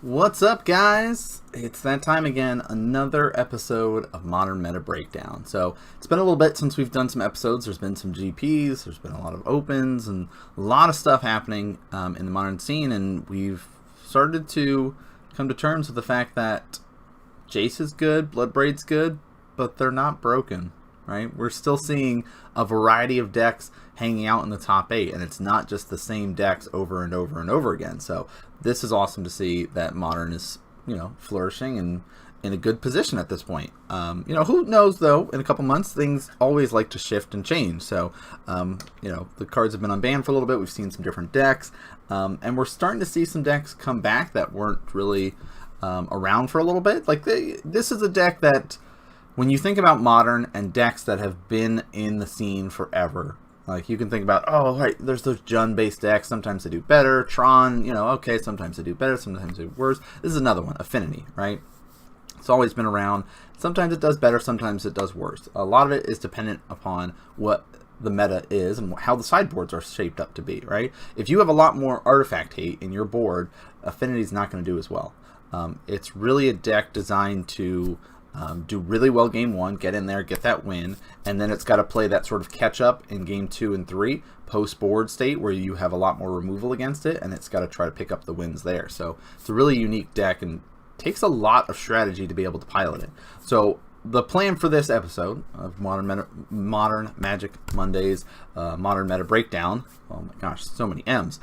What's up, guys? It's that time again, another episode of Modern Meta Breakdown. So, it's been a little bit since we've done some episodes. There's been some GPs, there's been a lot of opens, and a lot of stuff happening in the modern scene, and we've started to come to terms with the fact that Jace is good, Bloodbraid's good, but they're not broken, right? We're still seeing a variety of decks hanging out in the top 8, and it's not just the same decks over and over and over again. So this is awesome to see that Modern is, flourishing and in a good position at this point. Who knows, though, in a couple months, things always like to shift and change. So, the cards have been unbanned for a little bit. We've seen some different decks, and we're starting to see some decks come back that weren't really around for a little bit. Like, this is a deck that, when you think about Modern and decks that have been in the scene forever, like you can think about, oh, right, there's those Jund-based decks. Sometimes they do better. Tron, okay, sometimes they do better, sometimes they do worse. This is another one, Affinity, right? It's always been around. Sometimes it does better, sometimes it does worse. A lot of it is dependent upon what the meta is and how the sideboards are shaped up to be, right? If you have a lot more artifact hate in your board, Affinity's not going to do as well. It's really a deck designed to do really well game 1, get in there, get that win, and then it's got to play that sort of catch up in game 2 and 3 post board state where you have a lot more removal against it, and it's got to try to pick up the wins there. So it's a really unique deck and takes a lot of strategy to be able to pilot it. So the plan for this episode of Modern Magic Mondays, Modern Meta Breakdown, oh my gosh, so many M's,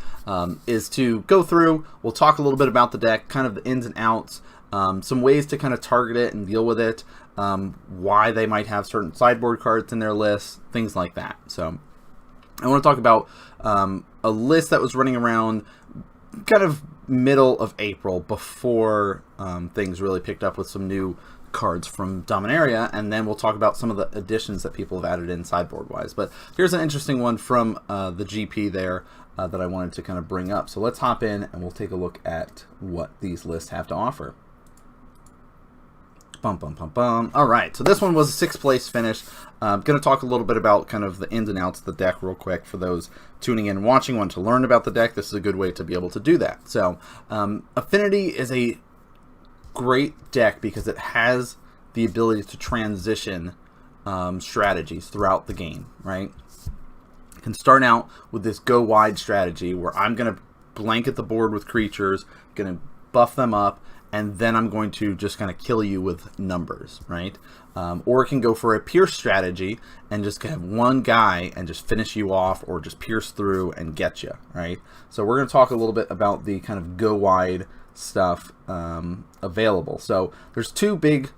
is to go through, we'll talk a little bit about the deck, kind of the ins and outs, some ways to kind of target it and deal with it, why they might have certain sideboard cards in their list, things like that. So I want to talk about a list that was running around kind of middle of April before things really picked up with some new cards from Dominaria, and then we'll talk about some of the additions that people have added in sideboard wise. But here's an interesting one from the GP there that I wanted to kind of bring up. So let's hop in and we'll take a look at what these lists have to offer. Bum, bum, bum, bum. All right, so this one was a 6th place finish. I'm going to talk a little bit about kind of the ins and outs of the deck real quick for those tuning in and watching, want to learn about the deck. This is a good way to be able to do that. So Affinity is a great deck because it has the ability to transition strategies throughout the game, right? You can start out with this go wide strategy where I'm going to blanket the board with creatures, going to buff them up, and then I'm going to just kind of kill you with numbers, right? Or it can go for a pierce strategy and just have one guy and just finish you off or just pierce through and get you, right? So we're going to talk a little bit about the kind of go wide stuff available. So there's 2 big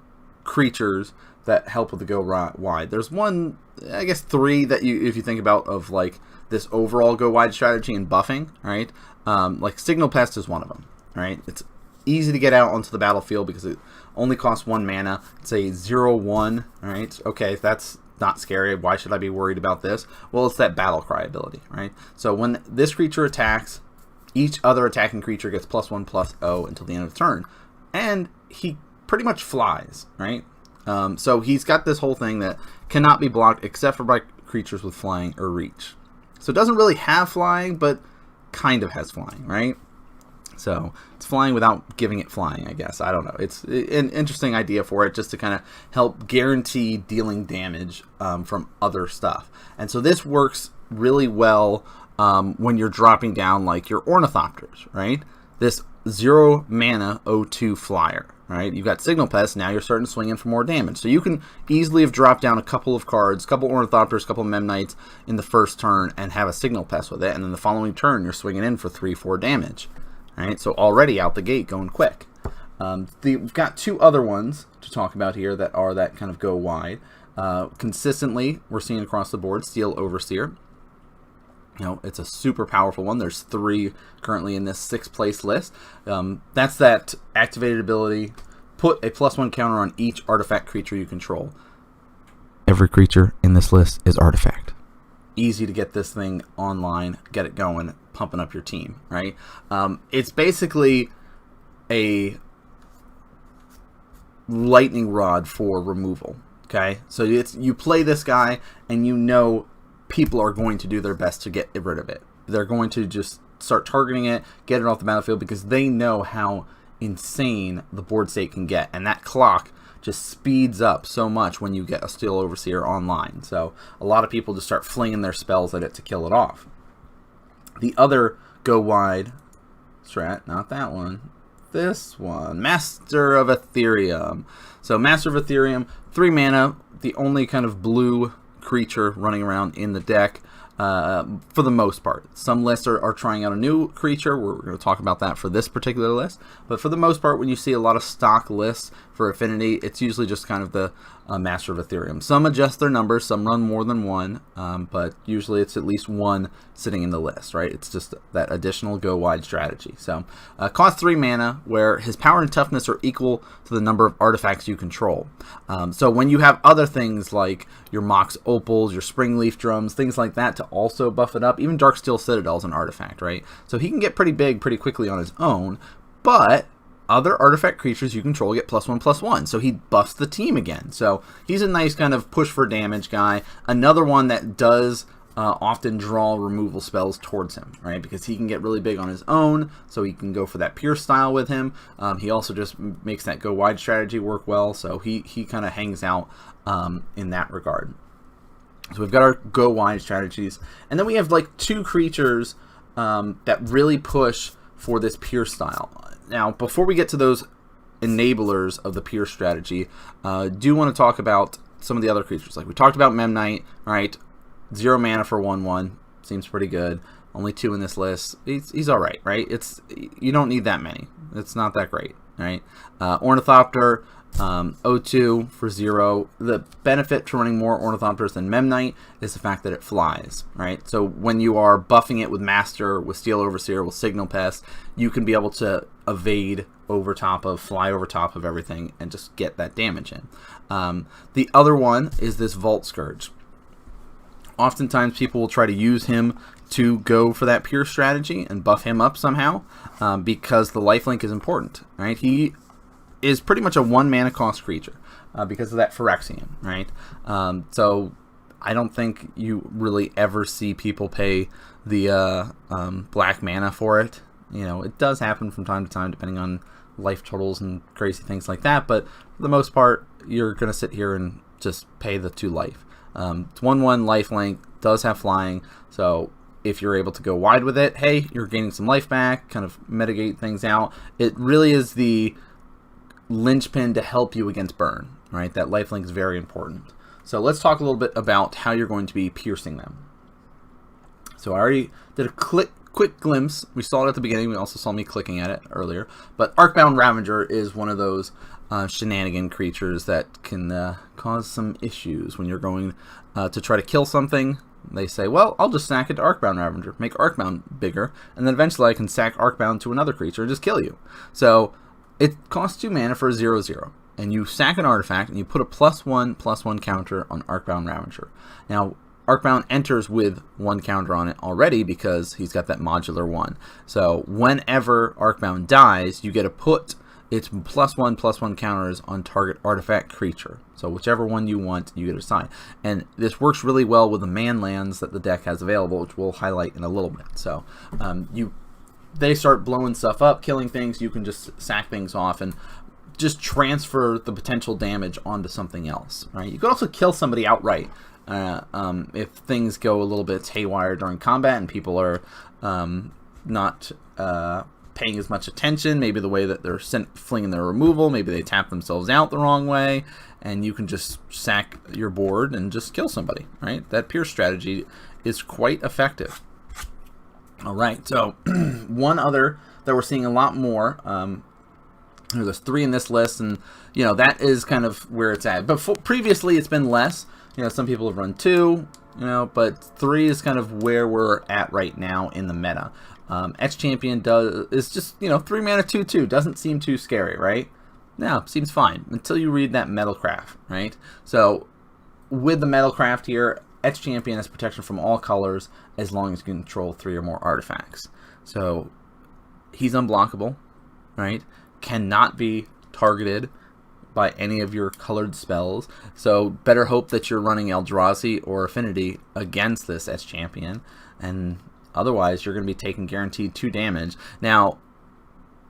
creatures that help with the go wide. There's one, I guess 3 that if you think about of like this overall go wide strategy and buffing, right? Like Signal Pest is one of them, right? It's easy to get out onto the battlefield because it only costs 1 mana. It's a 0/1, right? Okay, that's not scary. Why should I be worried about this? Well, it's that battle cry ability, right? So when this creature attacks, each other attacking creature gets +1/+0 until the end of the turn. And he pretty much flies, right? So he's got this whole thing that cannot be blocked except for by creatures with flying or reach. So it doesn't really have flying, but kind of has flying, right? So it's flying without giving it flying, I guess. I don't know. It's an interesting idea for it just to kind of help guarantee dealing damage from other stuff. And so this works really well when you're dropping down like your Ornithopters, right? This 0 mana O2 flyer, right? You've got Signal Pest, now you're starting to swing in for more damage. So you can easily have dropped down a couple of cards, a couple Ornithopters, a couple Memnites in the first turn and have a Signal Pest with it. And then the following turn, you're swinging in for 3-4 damage. Right, so already out the gate going quick. We've got 2 other ones to talk about here that are that kind of go wide. Consistently, we're seeing across the board, Steel Overseer. It's a super powerful one. There's 3 currently in this 6th place list. That's that activated ability. Put a +1 counter on each artifact creature you control. Every creature in this list is artifact. Easy to get this thing online, get it going, pumping up your team, right? It's basically a lightning rod for removal, okay? So you play this guy and people are going to do their best to get rid of it. They're going to just start targeting it, get it off the battlefield because they know how insane the board state can get, and that clock just speeds up so much when you get a Steel Overseer online. So a lot of people just start flinging their spells at it to kill it off. The other go wide strat, not that one, this one, Master of Ethereum. So Master of Ethereum, 3 mana, the only kind of blue creature running around in the deck. For the most part. Some lists are trying out a new creature. We're going to talk about that for this particular list. But for the most part, when you see a lot of stock lists for Affinity, it's usually just kind of the Master of Ethereum. Some adjust their numbers, some run more than one, but usually it's at least one sitting in the list, right? It's just that additional go wide strategy. So cost 3 mana, where his power and toughness are equal to the number of artifacts you control. So when you have other things like your Mox Opals, your Springleaf Drums, things like that to also buff it up, even Darksteel Citadel is an artifact, right? So he can get pretty big pretty quickly on his own, but other artifact creatures you control get +1/+1, so he buffs the team again. So he's a nice kind of push for damage guy. Another one that does often draw removal spells towards him, right? Because he can get really big on his own, so he can go for that pure style with him. He also just makes that go wide strategy work well, so he kind of hangs out in that regard. So we've got our go wide strategies, and then we have like 2 creatures that really push for this pure style. Now, before we get to those enablers of the pure strategy, do want to talk about some of the other creatures. Like we talked about Memnite, right? 0 mana for 1/1 seems pretty good. Only 2 in this list. He's all right, right? You don't need that many. It's not that great, right? Ornithopter, 0/2 for 0. The benefit to running more Ornithopters than Memnite is the fact that it flies, right? So when you are buffing it with Master, with Steel Overseer, with Signal Pest, you can be able to evade over top of, fly over top of everything and just get that damage in. The other one is this Vault Scourge. Oftentimes people will try to use him to go for that pure strategy and buff him up somehow because the lifelink is important, right? He is pretty much a 1 mana cost creature because of that Phyrexian, right? So I don't think you really ever see people pay the black mana for it. You know, it does happen from time to time depending on life totals and crazy things like that, but for the most part, you're going to sit here and just pay the 2 life. It's 1/1 lifelink, does have flying, so if you're able to go wide with it, hey, you're gaining some life back, kind of mitigate things out. It really is the linchpin to help you against burn, right? That lifelink is very important. So let's talk a little bit about how you're going to be piercing them. So I already did a quick glimpse. We saw it at the beginning. We also saw me clicking at it earlier. But Arcbound Ravager is one of those shenanigan creatures that can cause some issues when you're going to try to kill something. They say, well, I'll just sack it to Arcbound Ravager, make Arcbound bigger, and then eventually I can sack Arcbound to another creature and just kill you. So it costs 2 mana for a 0/0, and you sack an artifact and you put a +1/+1 counter on Arcbound Ravager. Now, Arcbound enters with 1 counter on it already because he's got that modular 1. So whenever Arcbound dies, you get to put its +1/+1 counters on target artifact creature. So whichever one you want, you get to assign. And this works really well with the man lands that the deck has available, which we'll highlight in a little bit. So they start blowing stuff up, killing things, you can just sack things off and just transfer the potential damage onto something else, right? You could also kill somebody outright if things go a little bit haywire during combat and people are not paying as much attention, maybe the way that they're flinging their removal, maybe they tap themselves out the wrong way, and you can just sack your board and just kill somebody, right? That pure strategy is quite effective. All right, so one other that we're seeing a lot more, there's 3 in this list, and you know that is kind of where it's at. But previously it's been less. You know, some people have run 2, you know, but 3 is kind of where we're at right now in the meta. X-Champion is just, you know, 3 mana 2/2, doesn't seem too scary, right? No, seems fine until you read that Metalcraft, right? So with the Metalcraft here, X-Champion has protection from all colors as long as you control 3 or more artifacts. So he's unblockable, right? Cannot be targeted by any of your colored spells. So better hope that you're running Eldrazi or Affinity against this S-Champion, and otherwise you're going to be taking guaranteed 2 damage. Now,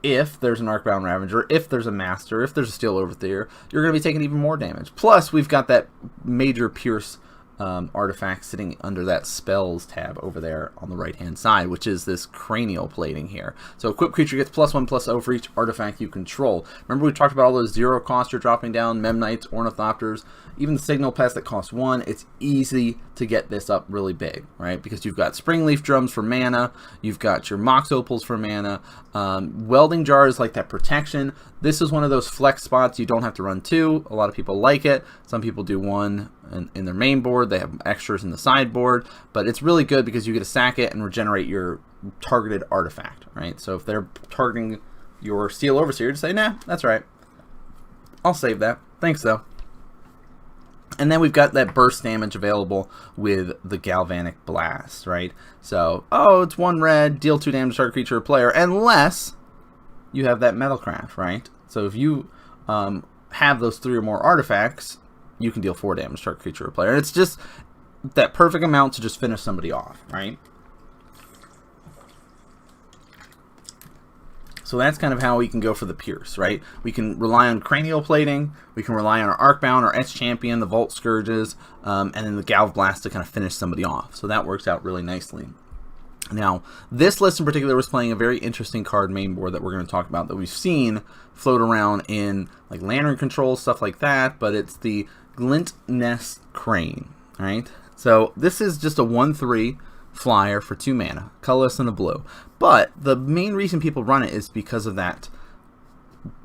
if there's an Arcbound Ravager, if there's a Master, if there's a Steel Overseer, you're going to be taking even more damage. Plus, we've got that major Pierce artifact sitting under that Spells tab over there on the right-hand side, which is this Cranial Plating here. So equipped creature gets +1/+0 for each artifact you control. Remember we talked about all those 0 cost you're dropping down, Memnites, Ornithopters, even the Signal Pest that cost 1. It's easy to get this up really big, right? Because you've got Springleaf Drums for mana, you've got your Mox Opals for mana, Welding Jars like that protection. This is one of those flex spots you don't have to run 2. A lot of people like it. Some people do 1 in their main board. They have extras in the sideboard, but it's really good because you get to sack it and regenerate your targeted artifact, right? So if they're targeting your Steel Overseer, just say, nah, that's right. I'll save that. Thanks, though. And then we've got that burst damage available with the Galvanic Blast, right? So, oh, it's 1 red, deal 2 damage to target creature or player, unless you have that Metalcraft, right? So if you have those 3 or more artifacts, you can deal 4 damage to target creature or player. And it's just that perfect amount to just finish somebody off, right? So that's kind of how we can go for the Pierce, right? We can rely on Cranial Plating, we can rely on our Arcbound, our S Champion, the Vault Scourges, and then the Galv Blast to kind of finish somebody off. So that works out really nicely. Now, this list in particular was playing a very interesting card main board that we're going to talk about that we've seen float around in like Lantern Control, stuff like that, but it's the Glint Nest Crane, right? So this is just a 1/3 flyer for 2 mana, colorless and a blue. But the main reason people run it is because of that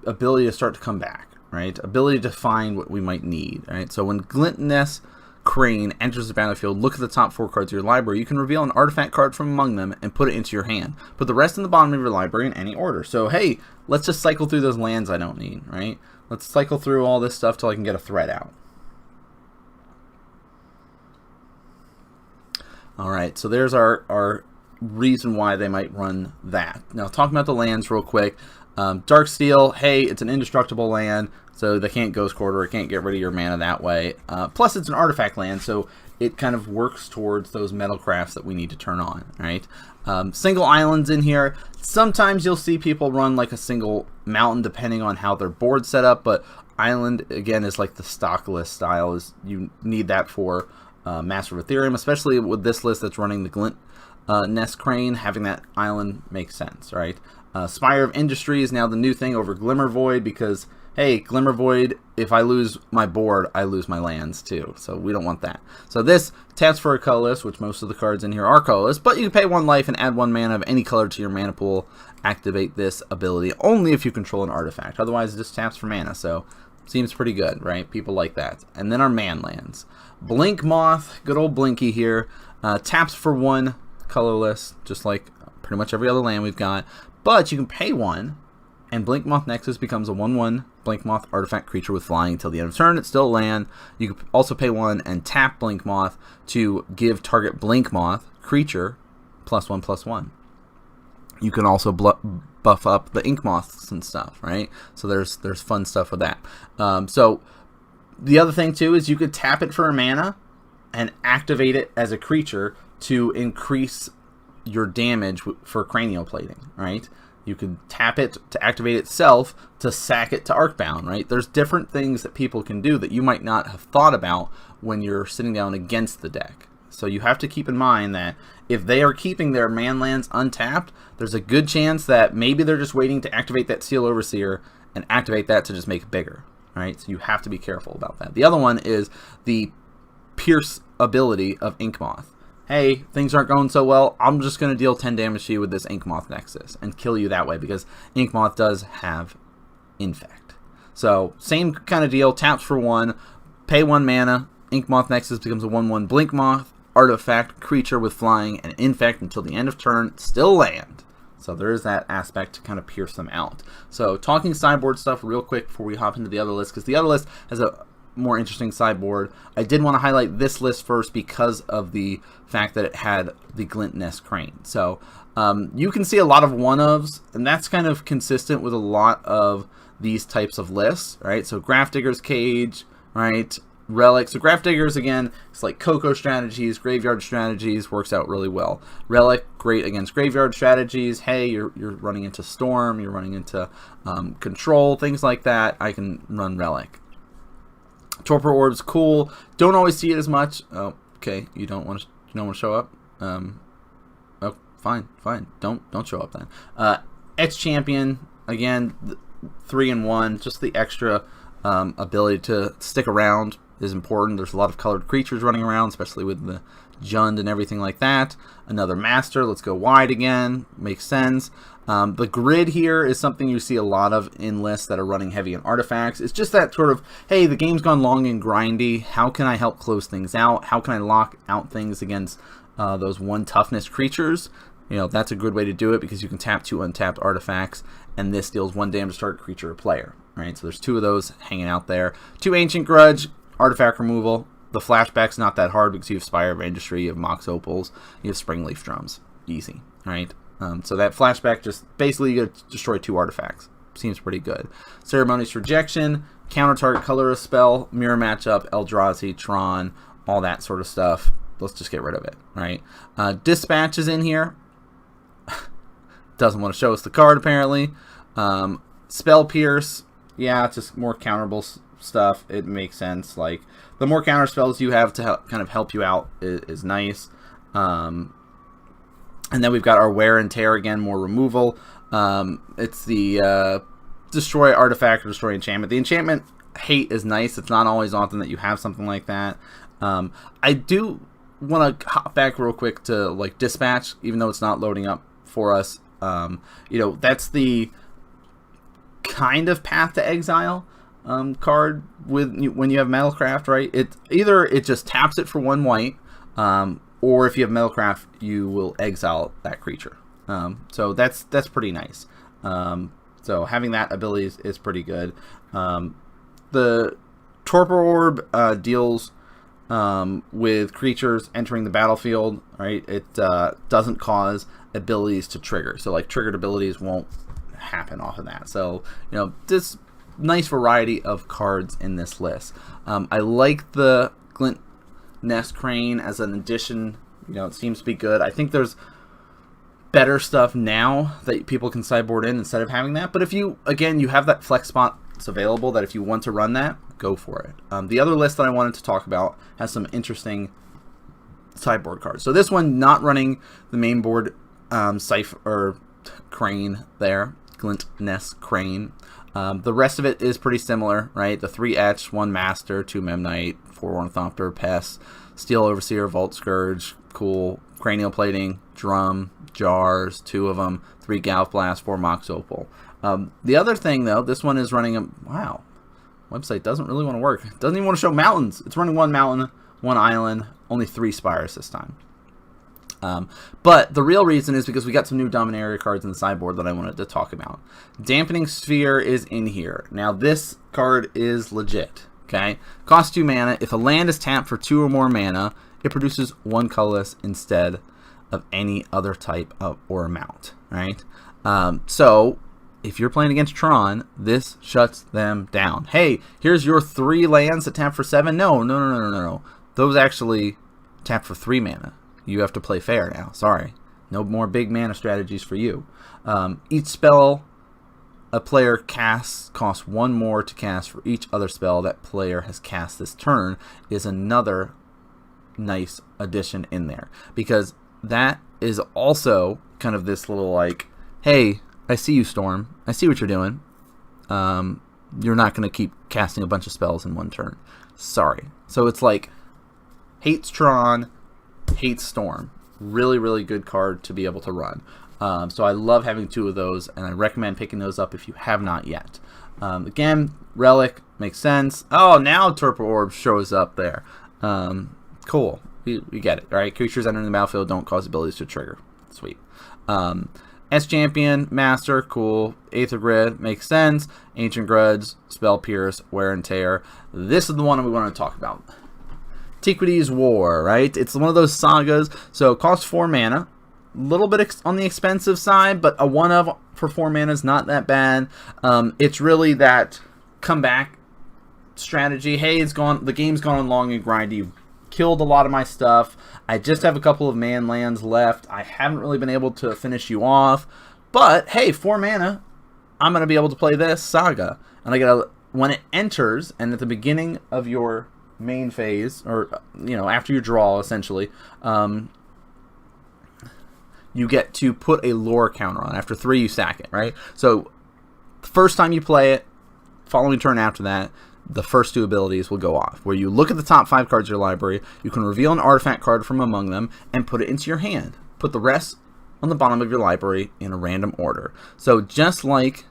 ability to start to come back, right? Ability to find what we might need, right? So when Glint Nest Crane enters the battlefield, look at the top 4 cards of your library. You can reveal an artifact card from among them and put it into your hand. Put the rest in the bottom of your library in any order. So hey, let's just cycle through those lands I don't need, right? Let's cycle through all this stuff till I can get a threat out. Alright, so there's our reason why they might run that. Now, talking about the lands real quick. Darksteel, hey, it's an indestructible land, so they can't Ghost Quarter, it can't get rid of your mana that way. Plus, it's an artifact land, so it kind of works towards those metal crafts that we need to turn on, right? Single islands in here. Sometimes you'll see people run like a single mountain depending on how their board's set up, but island, again, is like the stock list style. Is you need that for Master of Ethereum, especially with this list that's running the Glint Nest Crane. Having that island makes sense, right? Spire of Industry is now the new thing over Glimmer Void because, hey, Glimmer Void, if I lose my board, I lose my lands too. So we don't want that. So this taps for a colorless, which most of the cards in here are colorless, but you can pay 1 life and add 1 mana of any color to your mana pool. Activate this ability only if you control an artifact. Otherwise, it just taps for mana. So seems pretty good, right? People like that. And then our man lands. Blink Moth, good old Blinky here. Taps for 1 colorless, just like pretty much every other land we've got. But you can pay 1, and Blink Moth Nexus becomes a 1/1 Blink Moth artifact creature with flying until the end of turn. It's still a land. You can also pay 1 and tap Blink Moth to give target Blink Moth creature +1/+1. You can also buff up the Ink Moths and stuff, right? So there's fun stuff with that. So the other thing too is you could tap it for a mana and activate it as a creature to increase your damage for Cranial Plating, right? You can tap it to activate itself to sack it to Arcbound, right? There's different things that people can do that you might not have thought about when you're sitting down against the deck. So you have to keep in mind that if they are keeping their man lands untapped, there's a good chance that maybe they're just waiting to activate that Steel Overseer and activate that to just make it bigger, right? So you have to be careful about that. The other one is the Pierce ability of Ink Moth. Hey, things aren't going so well, I'm just going to deal 10 damage to you with this Ink Moth Nexus and kill you that way because Ink Moth does have Infect. So, same kind of deal, taps for 1, pay 1 mana, Ink Moth Nexus becomes a 1/1 Blink Moth, artifact, creature with flying, and Infect until the end of turn, still land. So there is that aspect to kind of pierce them out. So, talking sideboard stuff real quick before we hop into the other list, because the other list has a more interesting sideboard. I did want to highlight this list first because of the fact that it had the Glint Nest Crane. So you can see a lot of one-ofs, and that's kind of consistent with a lot of these types of lists, right? So Grafdigger's Cage, right? Relic. So Graph Diggers, again, it's like Coco strategies, graveyard strategies, works out really well. Relic, great against graveyard strategies. Hey, you're running into Storm, you're running into Control, things like that. I can run Relic. Torpor Orb's cool. Don't always see it as much. Oh, okay. You don't want to show up. Oh, fine. Don't show up then. Etch Champion, again, 3-in-1. Just the extra ability to stick around is important. There's a lot of colored creatures running around, especially with the Jund and everything like that. Another Master. Let's go wide again. Makes sense. The grid here is something you see a lot of in lists that are running heavy in artifacts. It's just that sort of, hey, the game's gone long and grindy. How can I help close things out? How can I lock out things against those 1 toughness creatures? You know, that's a good way to do it because you can tap 2 untapped artifacts, and this deals 1 damage to target creature or player. Right, so there's 2 of those hanging out there. 2 Ancient Grudge, artifact removal. The flashback's not that hard because you have Spire of Industry, you have Mox Opals, you have Springleaf Drums. Easy, right? So that flashback just basically you get to destroy 2 artifacts. Seems pretty good. Ceremonious Rejection, counter target colorless spell, mirror matchup, Eldrazi, Tron, all that sort of stuff. Let's just get rid of it, right? Dispatch is in here. Doesn't want to show us the card apparently. Spell Pierce, yeah, it's just more counterable stuff. It makes sense. Like the more counter spells you have to kind of help you out is nice. And then we've got our Wear and Tear again, more removal. It's the destroy artifact or destroy enchantment. The enchantment hate is nice. It's not always often that you have something like that. I do want to hop back real quick to like Dispatch, even though it's not loading up for us. You know, that's the kind of Path to Exile card with when you have Metalcraft, right? It just taps it for 1 white, or if you have Metalcraft, you will exile that creature. So that's pretty nice. So having that ability is pretty good. The Torpor Orb deals with creatures entering the battlefield, right? It doesn't cause abilities to trigger. So like triggered abilities won't happen off of that. So, you know, this nice variety of cards in this list. I like the Glint Nest Crane as an addition. You know, it seems to be good. I think there's better stuff now that people can sideboard in instead of having that. But if you, again, you have that flex spot available that if you want to run that, go for it. The other list that I wanted to talk about has some interesting sideboard cards. So this one not running the main board Cypher or Crane there, Glint Nest Crane. The rest of it is pretty similar, right? The 3 Etch, 1 Master, 2 Memnite, 4 Ornithopter, Pest, Steel Overseer, Vault Scourge, cool. Cranial Plating, Drum, Jars, 2 of them, 3 Galv Blast, 4 Mox Opal. The other thing, though, this one is running a... Wow. Website doesn't really want to work. It doesn't even want to show mountains. It's running 1 mountain, 1 island, only 3 spires this time. But the real reason is because we got some new Dominaria cards in the sideboard that I wanted to talk about. Dampening Sphere is in here. Now, this card is legit, okay? Costs 2 mana. If a land is tapped for 2 or more mana, it produces 1 colorless instead of any other type of or amount, right? So if you're playing against Tron, this shuts them down. Hey, here's your 3 lands that tap for 7. No. Those actually tap for 3 mana. You have to play fair now. Sorry. No more big mana strategies for you. Each spell a player casts costs 1 more to cast for each other spell that player has cast this turn is another nice addition in there. Because that is also kind of this little like, hey, I see you, Storm. I see what you're doing. You're not going to keep casting a bunch of spells in 1 turn. Sorry. So it's like, hates Tron, hates Storm. Really, really good card to be able to run. So I love having 2 of those, and I recommend picking those up if you have not yet. Again, Relic makes sense. Oh, now Torpor Orb shows up there. Cool. We get it, right? Creatures entering the battlefield don't cause abilities to trigger. Sweet. S Champion, Master, cool. Aether Grid, makes sense. Ancient Grudge, Spell Pierce, Wear and Tear. This is the one we want to talk about. Antiquities War, right? It's one of those sagas, so it costs 4 mana. A little bit on the expensive side, but a 1-of for 4 mana is not that bad. It's really that comeback strategy. Hey, the game's gone on long and grindy. You killed a lot of my stuff. I just have a couple of man lands left. I haven't really been able to finish you off. But hey, 4 mana, I'm gonna be able to play this Saga, and when it enters, and at the beginning of your main phase, or after your draw, essentially, you get to put a lore counter on. After 3, you sack it, right? So the first time you play it, following turn after that, the first 2 abilities will go off, where you look at the top 5 cards of your library, you can reveal an artifact card from among them, and put it into your hand. Put the rest on the bottom of your library in a random order. So just like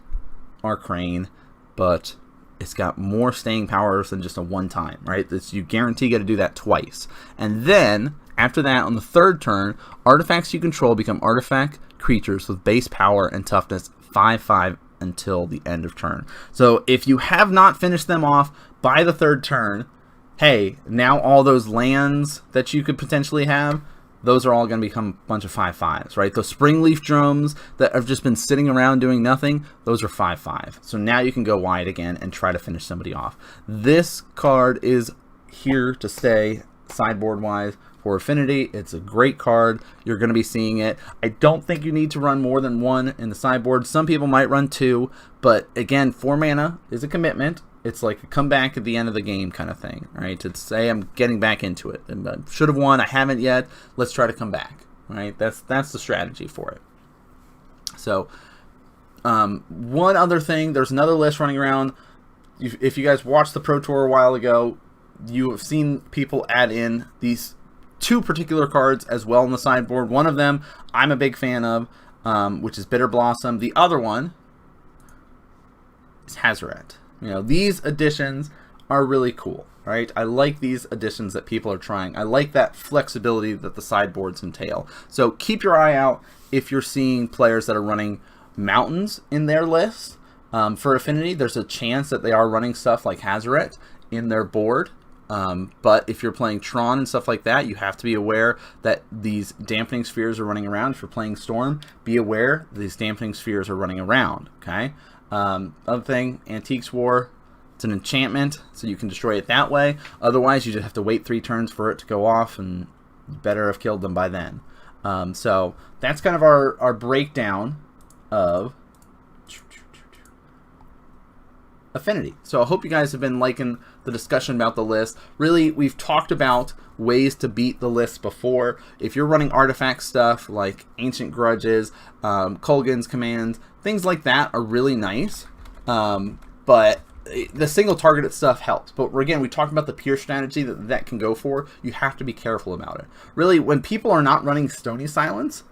Arcane, but it's got more staying powers than just a one-time, right? You guarantee you get to do that twice. And then, after that, on the 3rd turn, artifacts you control become artifact creatures with base power and toughness 5/5 until the end of turn. So if you have not finished them off by the 3rd turn, hey, now all those lands that you could potentially have, those are all going to become a bunch of 5/5s, right? Those Springleaf Drones that have just been sitting around doing nothing, those are 5/5. So now you can go wide again and try to finish somebody off. This card is here to stay sideboard-wise for Affinity. It's a great card. You're going to be seeing it. I don't think you need to run more than 1 in the sideboard. Some people might run 2, but again, 4 mana is a commitment. It's like a comeback at the end of the game kind of thing, right? To say I'm getting back into it. And I should have won. I haven't yet. Let's try to come back, right? That's the strategy for it. So, one other thing. There's another list running around. If you guys watched the Pro Tour a while ago, you have seen people add in these 2 particular cards as well in the sideboard. One of them I'm a big fan of, which is Bitter Blossom. The other one is Hazoret. These additions are really cool, right? I like these additions that people are trying. I like that flexibility that the sideboards entail. So keep your eye out if you're seeing players that are running mountains in their lists. For Affinity, there's a chance that they are running stuff like Hazoret in their board. But if you're playing Tron and stuff like that, you have to be aware that these dampening spheres are running around. If you're playing Storm, be aware these dampening spheres are running around, okay? Other thing, Antiques War, it's an enchantment, so you can destroy it that way. Otherwise, you just have to wait 3 turns for it to go off, and you better have killed them by then. So that's kind of our breakdown of Affinity. So I hope you guys have been liking the discussion about the list. Really, we've talked about ways to beat the list before. If you're running artifact stuff like Ancient Grudges, Kolgan's Commands, things like that are really nice. But the single targeted stuff helps. But again, we talked about the pure strategy that can go for. You have to be careful about it. Really, when people are not running Stony Silence,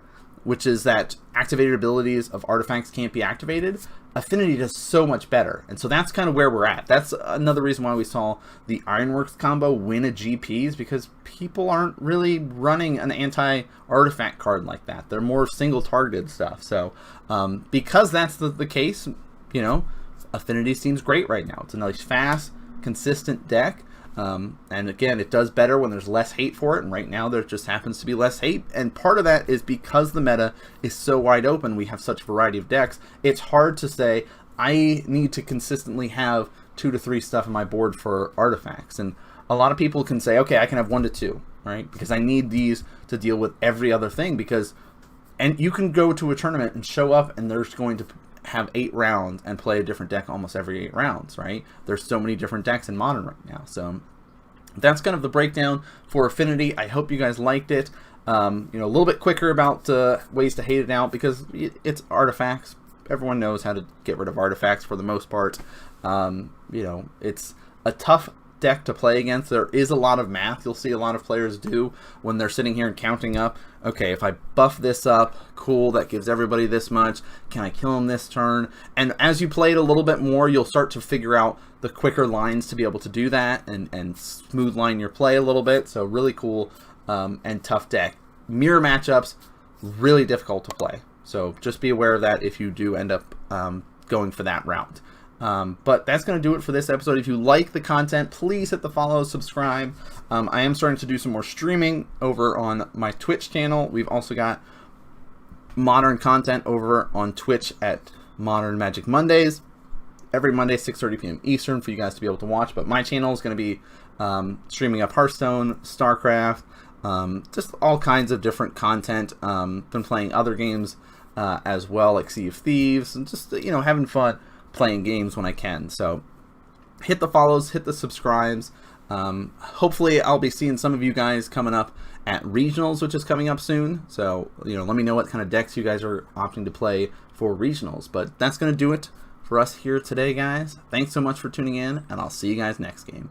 which is that activated abilities of artifacts can't be activated, Affinity does so much better. And so that's kind of where we're at. That's another reason why we saw the Ironworks combo win a GPs, because people aren't really running an anti-artifact card like that. They're more single-targeted stuff. So because that's the case, Affinity seems great right now. It's a nice, fast, consistent deck. And again, it does better when there's less hate for it, and right now there just happens to be less hate, and part of that is because the meta is so wide open, we have such a variety of decks, it's hard to say, I need to consistently have 2 to 3 stuff on my board for artifacts, and a lot of people can say, okay, I can have 1 to 2, right, because I need these to deal with every other thing, and you can go to a tournament and show up, and there's going to have 8 rounds and play a different deck almost every 8 rounds, right? There's so many different decks in Modern right now. So that's kind of the breakdown for Affinity. I hope you guys liked it. A little bit quicker about ways to hate it out, because it's artifacts. Everyone knows how to get rid of artifacts for the most part. It's a tough deck to play against. There is a lot of math you'll see a lot of players do when they're sitting here and counting up, okay, if I buff this up, cool, that gives everybody this much, can I kill him this turn? And as you play it a little bit more, you'll start to figure out the quicker lines to be able to do that and smooth line your play a little bit. So really cool and tough deck. Mirror matchups, really difficult to play, so just be aware of that if you do end up going for that route. But that's going to do it for this episode. If you like the content, please hit the follow, subscribe. I am starting to do some more streaming over on my Twitch channel. We've also got Modern content over on Twitch at Modern Magic Mondays. every Monday, 6:30 p.m. Eastern, for you guys to be able to watch. But my channel is going to be streaming up Hearthstone, StarCraft, just all kinds of different content. Been playing other games as well, like Sea of Thieves, and just, you know, having fun playing games when I can. So hit the follows, hit the subscribes. Hopefully I'll be seeing some of you guys coming up at regionals, which is coming up soon. So, you know, let me know what kind of decks you guys are opting to play for regionals. But that's going to do it for us here today, guys. Thanks so much for tuning in, and I'll see you guys next game.